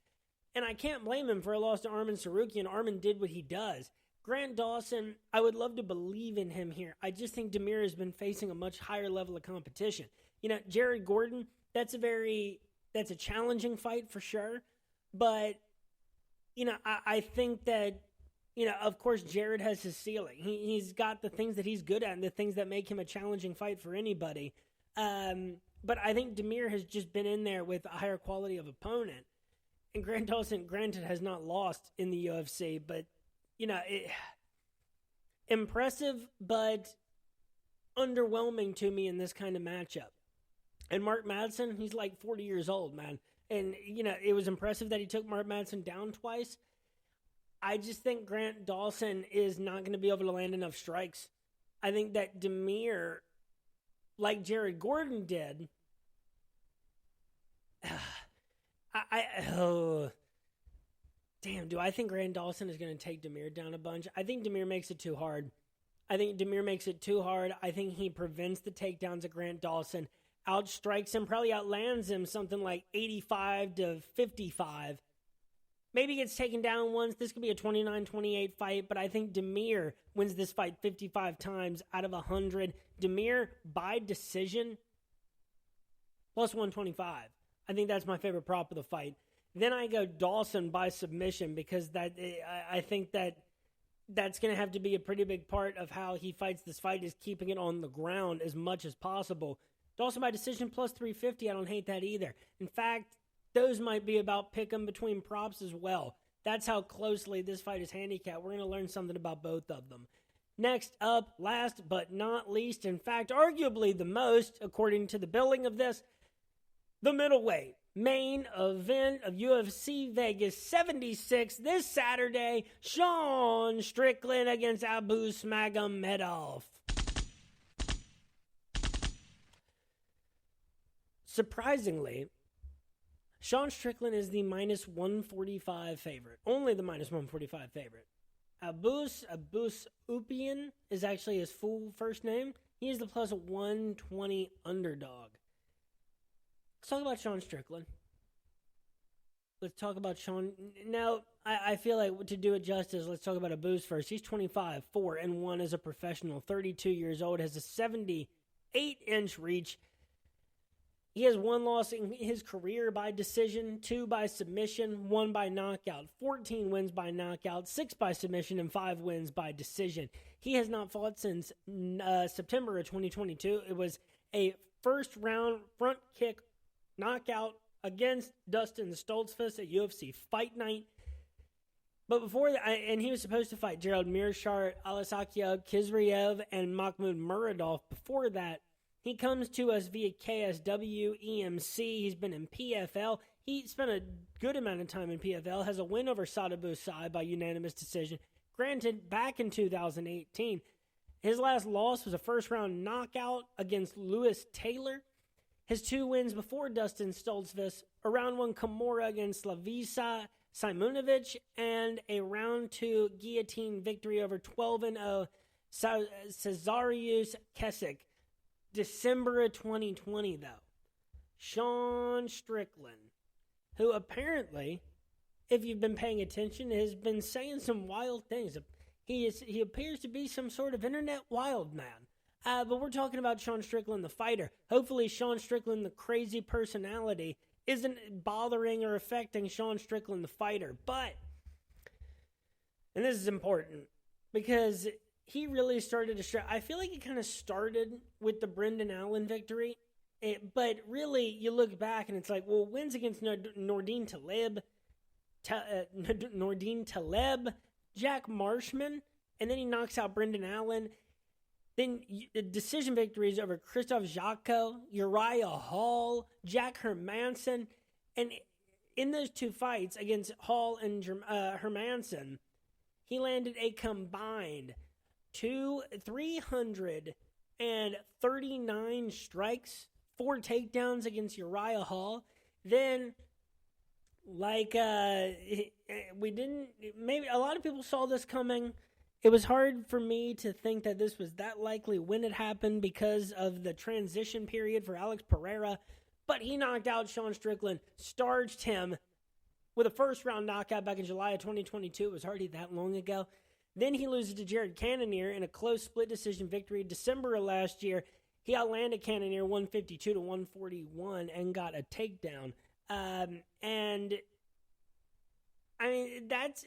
And I can't blame him for a loss to Arman Tsarukyan. Arman did what he does. Grant Dawson, I would love to believe in him here. I just think Damir has been facing a much higher level of competition. Jared Gordon, that's a challenging fight for sure. But, I think that, of course, Jared has his ceiling. He's got the things that he's good at and the things that make him a challenging fight for anybody. But I think Damir has just been in there with a higher quality of opponent. And Grant Dawson, granted, has not lost in the UFC, but, impressive, but underwhelming to me in this kind of matchup. And Mark Madsen, he's like 40 years old, man. And, it was impressive that he took Mark Madsen down twice. I just think Grant Dawson is not going to be able to land enough strikes. I think that Damir like Jared Gordon did, do I think Grant Dawson is going to take Demir down a bunch? I think Demir makes it too hard. I think he prevents the takedowns of Grant Dawson, outstrikes him, probably outlands him something like 85 to 55. Maybe gets taken down once. This could be a 29-28 fight, but I think Demir wins this fight 55 times out of 100. Demir by decision, plus 125. I think that's my favorite prop of the fight. Then I go Dawson by submission because I think that's going to have to be a pretty big part of how he fights this fight, is keeping it on the ground as much as possible. Dawson by decision plus 350, I don't hate that either. In fact, those might be about pick 'em between props as well. That's how closely this fight is handicapped. We're going to learn something about both of them. Next up, last but not least, in fact, arguably the most, according to the billing of this, the middleweight main event of UFC Vegas 76 this Saturday, Sean Strickland against Abus Magomedov. Surprisingly, Sean Strickland is the minus 145 favorite. Only the minus 145 favorite. Abus Upian is actually his full first name. He is the plus 120 underdog. Let's talk about Sean Strickland. Let's talk about Sean. Now, I feel like to do it justice, let's talk about Abus first. He's 25, 4-1 as a professional, 32 years old, has a 78-inch reach. He has one loss in his career by decision, 2 by submission, 1 by knockout, 14 wins by knockout, 6 by submission, and 5 wins by decision. He has not fought since September of 2022. It was a first-round front kick knockout against Dustin Stoltzfus at UFC Fight Night. But before that, and he was supposed to fight Gerald Mearshart, Alasakia Kizriev, and Mahmoud Muradov. Before that, he comes to us via KSW, EMC. He's been in PFL. He spent a good amount of time in PFL, has a win over Sada Bousai by unanimous decision, granted back in 2018. His last loss was a first-round knockout against Lewis Taylor. His 2 wins before Dustin Stoltzfus, a round 1 Kimura against Slavisa Simonovic, and a round 2 guillotine victory over 12-0 Cesarius Kesik. December of 2020, though. Sean Strickland, who apparently, if you've been paying attention, has been saying some wild things. He appears to be some sort of internet wild man. But we're talking about Sean Strickland, the fighter. Hopefully, Sean Strickland, the crazy personality, isn't bothering or affecting Sean Strickland, the fighter. But, and this is important, because he really started to I feel like it kind of started with the Brendan Allen victory. But really, you look back and it's like, well, wins against Nordine Taleb, Jack Marshman, and then he knocks out Brendan Allen. Then decision victories over Christoph Jacko, Uriah Hall, Jack Hermanson. And in those 2 fights against Hall and Hermanson, he landed a combined 339 strikes, 4 takedowns against Uriah Hall. Then, maybe a lot of people saw this coming. It was hard for me to think that this was that likely when it happened because of the transition period for Alex Pereira. But he knocked out Sean Strickland, starched him with a first-round knockout back in July of 2022. It was hardly that long ago. Then he loses to Jared Cannonier in a close split decision victory. December of last year, he outlanded Cannonier 152 to 141 and got a takedown. And I mean, that's,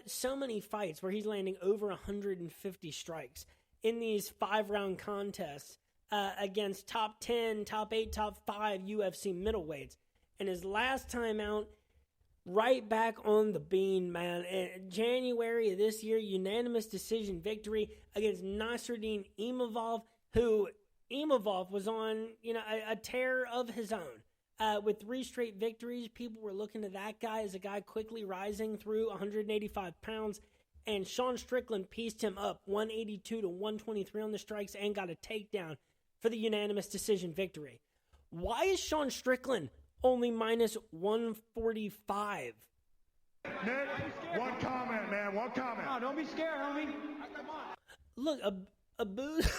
so many fights where he's landing over 150 strikes in these 5-round contests against top 10, top 8, top 5 UFC middleweights. And his last time out, right back on the bean, man. In January of this year, unanimous decision victory against Nasruddin Imavov, who Imavov was on, a tear of his own. With 3 straight victories, people were looking to that guy as a guy quickly rising through 185 pounds. And Sean Strickland pieced him up 182 to 123 on the strikes and got a takedown. for the unanimous decision victory. Why is Sean Strickland only minus 145? Nick, one comment, man. One comment. Oh, don't be scared, homie. Come on. Look, Abuz,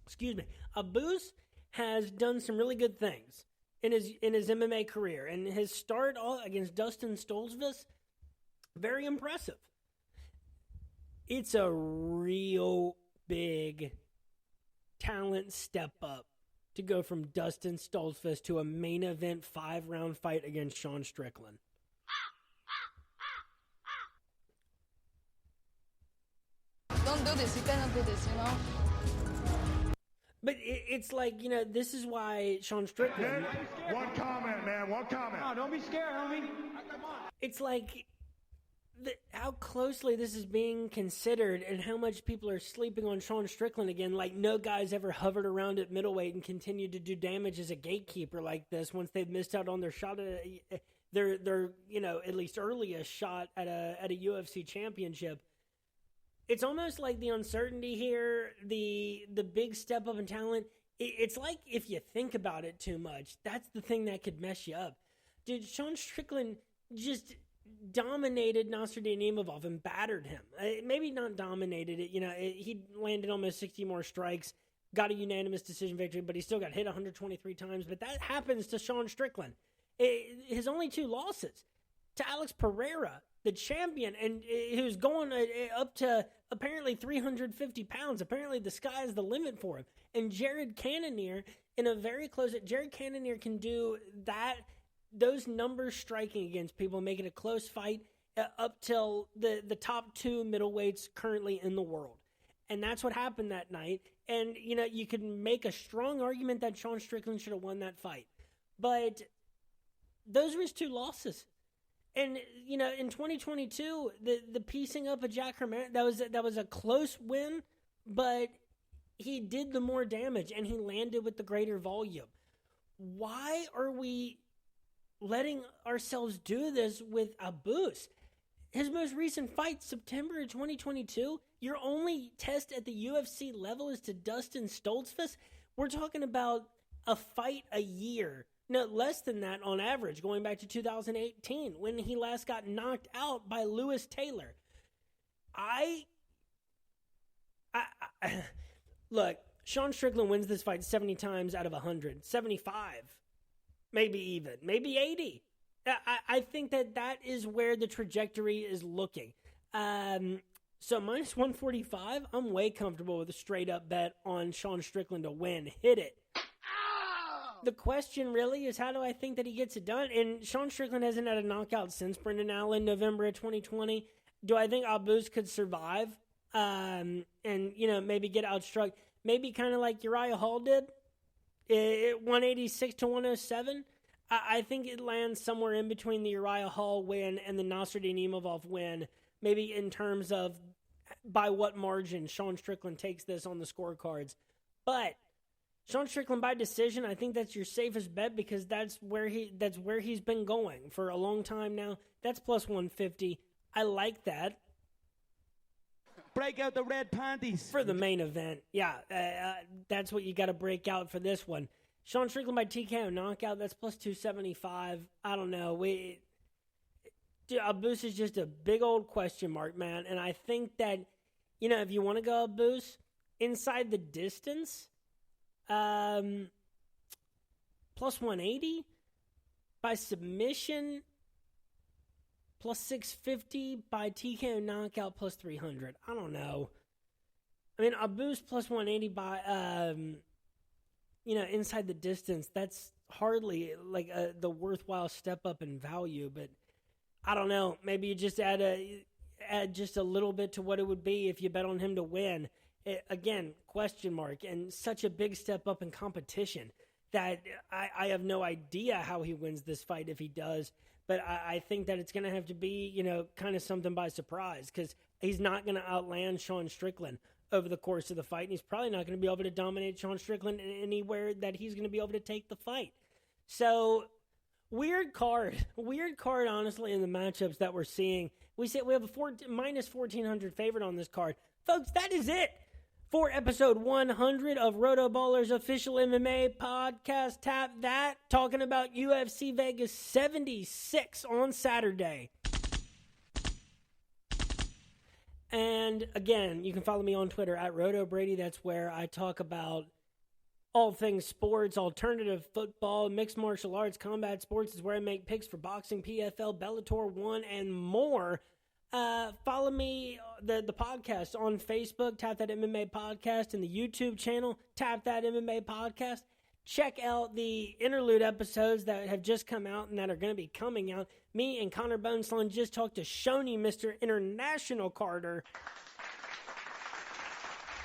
excuse me, Abuz has done some really good things in his MMA career, and his start against Dustin Stoltzfus, very impressive. It's a real big talent step up to go from Dustin Stoltzfus to a main event 5-round fight against Sean Strickland. Don't do this. You cannot do this, you know? But it's like, this is why Sean Strickland... Nick, one comment, man. One comment. Oh, don't be scared, homie. Come on. It's like how closely this is being considered and how much people are sleeping on Sean Strickland again. Like, no guy's ever hovered around at middleweight and continued to do damage as a gatekeeper like this once they've missed out on their shot at their at least earliest shot at a UFC championship. It's almost like the uncertainty here, the big step up in talent. It's like if you think about it too much, that's the thing that could mess you up. Dude, Sean Strickland just dominated Nasruddin Imavov and battered him. Maybe not dominated it. He landed almost 60 more strikes, got a unanimous decision victory, but he still got hit 123 times. But that happens to Sean Strickland. His only 2 losses to Alex Pereira, the champion, and who's going up to apparently 350 pounds. Apparently the sky is the limit for him. And Jared Cannonier in a very close... Jared Cannonier can do that, those numbers striking against people, make it a close fight up till the top 2 middleweights currently in the world. And that's what happened that night. And, you could make a strong argument that Sean Strickland should have won that fight. But those were his 2 losses. And, in 2022, the piecing up of Jack Herman, that was a close win, but he did the more damage and he landed with the greater volume. Why are we letting ourselves do this with Abuz? His most recent fight, September of 2022, your only test at the UFC level is to Dustin Stoltzfus. We're talking about a fight a year. No, less than that on average, going back to 2018, when he last got knocked out by Lewis Taylor. Look, Sean Strickland wins this fight 70 times out of 100, 75, maybe even, maybe 80. I think that is where the trajectory is looking. So minus 145, I'm way comfortable with a straight-up bet on Sean Strickland to win. Hit it. The question really is, how do I think that he gets it done? And Sean Strickland hasn't had a knockout since Brendan Allen, November of 2020. Do I think Abuz could survive and, maybe get outstruck? Maybe kind of like Uriah Hall did, 186 to 107. I think it lands somewhere in between the Uriah Hall win and the Nasruddin Imavov win, maybe in terms of by what margin Sean Strickland takes this on the scorecards. But Sean Strickland by decision, I think that's your safest bet because that's where he's been going for a long time now. That's plus 150. I like that. Break out the red panties. For the main event. Yeah, that's what you got to break out for this one. Sean Strickland by TKO knockout, that's plus 275. I don't know. Abuz is just a big old question mark, man. And I think that, if you want to go Abuz, inside the distance... plus 180 by submission, plus 650 by TKO knockout, plus 300. I don't know. I mean, Abuz plus 180 by, inside the distance. That's hardly like the worthwhile step up in value, but I don't know. Maybe you just add just a little bit to what it would be if you bet on him to win. Again, question mark, and such a big step up in competition that I have no idea how he wins this fight if he does, but I think that it's going to have to be, kind of something by surprise because he's not going to outland Sean Strickland over the course of the fight, and he's probably not going to be able to dominate Sean Strickland anywhere that he's going to be able to take the fight. So, weird card, honestly, in the matchups that we're seeing. We have a minus 1,400 favorite on this card. Folks, that is it For episode 100 of RotoBallers official MMA podcast, Tap That, talking about UFC Vegas 76 on Saturday. And again, you can follow me on Twitter at RotoBrady. That's where I talk about all things sports, alternative football, mixed martial arts, combat sports is where I make picks for boxing, PFL, Bellator 1, and more. Follow me, the podcast on Facebook, Tap That MMA Podcast, and the YouTube channel, Tap That MMA Podcast. Check out the interlude episodes that have just come out and that are going to be coming out. Me and Connor Boneslun just talked to Shoney, Mr. International Carter.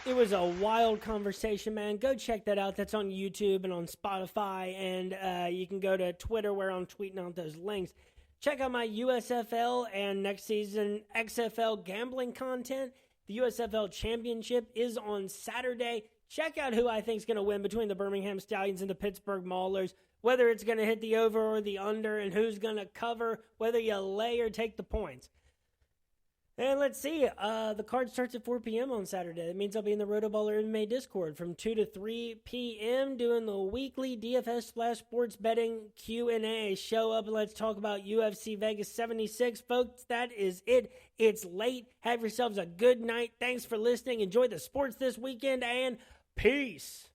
It was a wild conversation, man. Go check that out. That's on YouTube and on Spotify, and you can go to Twitter where I'm tweeting out those links. Check out my USFL and next season XFL gambling content. The USFL Championship is on Saturday. Check out who I think is going to win between the Birmingham Stallions and the Pittsburgh Maulers, whether it's going to hit the over or the under, and who's going to cover, whether you lay or take the points. And let's see, the card starts at 4 p.m. on Saturday. That means I'll be in the RotoBaller MMA Discord from 2 to 3 p.m. doing the weekly DFS Splash Sports Betting Q&A. Show up and let's talk about UFC Vegas 76. Folks, that is it. It's late. Have yourselves a good night. Thanks for listening. Enjoy the sports this weekend, and peace.